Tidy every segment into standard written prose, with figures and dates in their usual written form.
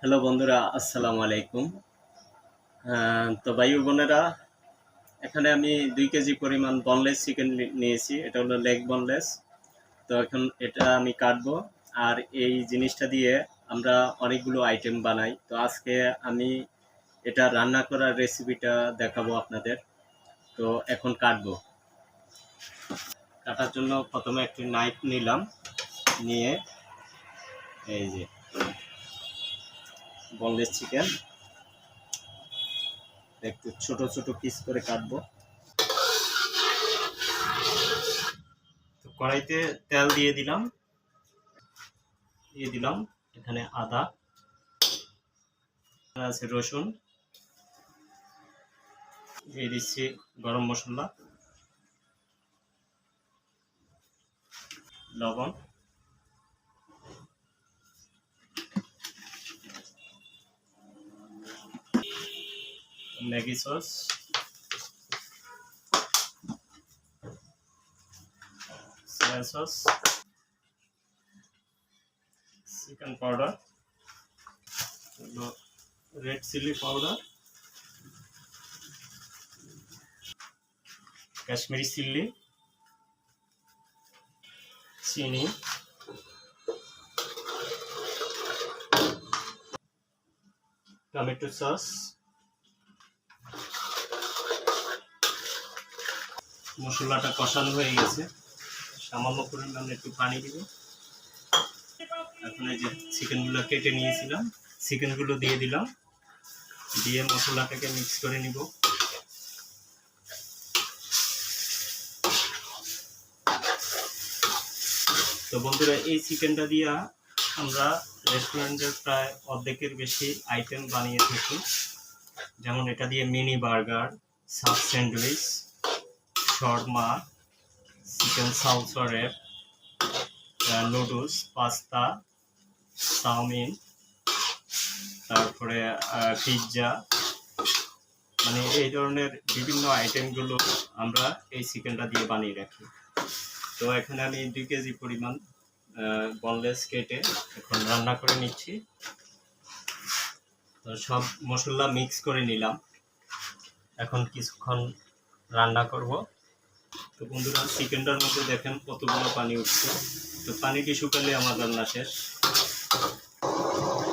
Hello বন্ধুরা, আসসালামু আলাইকুম। তো ভাই ও বোনেরা, এখানে আমি 2 কেজি পরিমাণ বনলেস চিকেন নিয়েছি। এটা হলো লেগ বনলেস। তো এখন এটা আমি কাটবো। আর এই জিনিসটা দিয়ে আমরা অনেকগুলো আইটেম বানাই। তো আজকে আমি এটা রান্না করার রেসিপিটা দেখাবো আপনাদের। তো এখন কাটবো। কাটার জন্য প্রথমে একটি নাইফ নিলাম, নিয়ে এই যে বনলেস চিকেন একটু ছোট ছোট পিস করে কাটবো। তো কড়াইতে তেল দিয়ে দিলাম, এখানে আদা আছে, রসুন দিয়ে দিচ্ছি, গরম মশলা, লবণ, Maggi sauce, soya sauce, chicken powder, red chilli powder, Kashmiri chilli, চিনি, টমেটো সস, মশলাটা কষানো হয়ে গেছে। সামান্য পরিমাণে একটু পানি দিব। এখন এই যে চিকেনগুলো কেটে নিয়েছিলাম, চিকেনগুলো দিয়ে দিলাম, দিয়ে মশলাটাকে মিক্স করে নিব। তো বন্ধুরা, এই চিকেনটা দিয়ে আমরা রেস্টুরেন্টের প্রায় অর্ধেকের বেশি আইটেম বানিয়ে থাকি। যেমন এটা দিয়ে mini burger, sub sandwich, shawarma, chicken salsa wrap, noodles, pasta, chow mein, তারপরে পিৎজা, মানে এই ধরনের বিভিন্ন আইটেমগুলো আমরা এই চিকেনটা দিয়ে বানিয়ে রাখি। তো এখানে আমি 2 কেজি পরিমাণ বনলেস কেটে এখন রান্না করে নিচ্ছি। তো সব মশলা মিক্স করে নিলাম, এখন কিছুক্ষণ রান্না করব। তো বন্ধুরা, চিকেনটার মধ্যে দেখেন কতগুলো পানি উঠছে। তো পানিটি শুকালে আমার রান্না শেষ।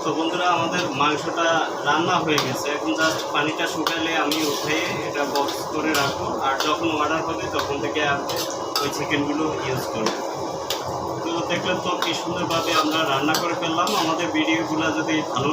তো বন্ধুরা, আমাদের মাংসটা রান্না হয়ে গেছে। এখন জাস্ট পানিটা শুকালে আমি উঠে এটা বক্স করে রাখবো, আর যখন অর্ডার হবে তখন থেকে ওই চিকেনগুলো ইউজ করবো। তো দেখলেন তো কি সুন্দরভাবে আমরা রান্না করে ফেললাম। আমাদের ভিডিওগুলো যদি ভালো